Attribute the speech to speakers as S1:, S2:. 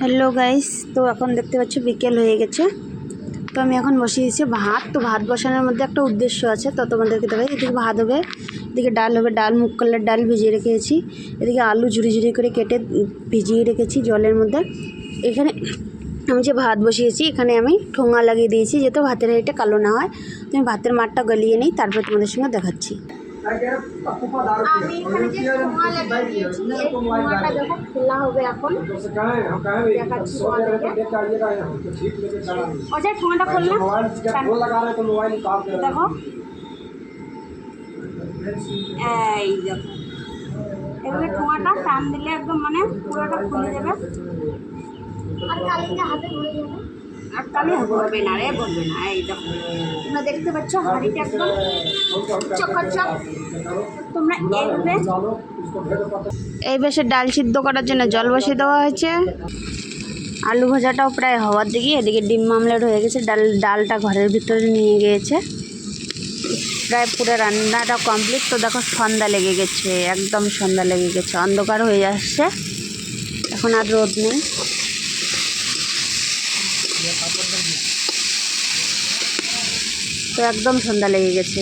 S1: Hello guys, তো এখন দেখতে পাচ্ছ বিকেল হয়ে গেছে। তো আমি এখন বসিয়েছি ভাত। তো ভাত বসানোর মধ্যে একটা উদ্দেশ্য আছে, তো তোমাদেরকে দেখাই। এদিকে ভাত হবে, এদিকে ডাল হবে। ডাল মুগ কলার ডাল ভিজিয়ে রেখেছি। এদিকে আলু ঝুড়ি ঝুড়ি করে কেটে ভিজিয়ে রেখেছি জলের মধ্যে। এখানে আমি যে ভাত বসিয়েছি, এখানে আমি ঠোঙা লাগিয়ে দিয়েছি যাতে ভাতের হাঁড়িটা কালো না হয়। তো আমি ভাতের মাঠটা গলিয়ে নিই, তারপর তোমাদের সঙ্গে দেখাচ্ছি। আমি এখানে যে ঠোঙা লাগিয়ে দিয়েছি, এই ঠোঙাটা দেখো খোলা হবে এখন। দেখাচ্ছি তোমাদেরকে। অজয় ঠোঙাটা খুললাম, দেখো এই দেখো, এভাবে ঠোঙাটা টান দিলে একদম মানে পুরোটা খুলে যাবে। আর কালিটা হাতে ধরে যাবে, আর কালি হবে না রে, বলবে না। এই দেখো তোমরা দেখতে পাচ্ছ হাঁড়িটা একদম চকাচক। তোমরা এই বেশে ডাল সিদ্ধ করার জন্য জল বসিয়ে দেওয়া হয়েছে। আলু ভাজাটাও প্রায় হওয়ার দিকে। এদিকে ডিম মামলেট হয়ে গেছে। ডালটা ঘরের ভিতরে নিয়ে গিয়েছে। প্রায় পুরো রান্নাটা কমপ্লিট। তো দেখো সন্ধ্যা লেগে গেছে, একদম সন্ধ্যা লেগে গেছে, অন্ধকার হয়ে আসছে। এখন আর রোদ নেই। তো একদম সন্ধ্যা লেগে গেছে।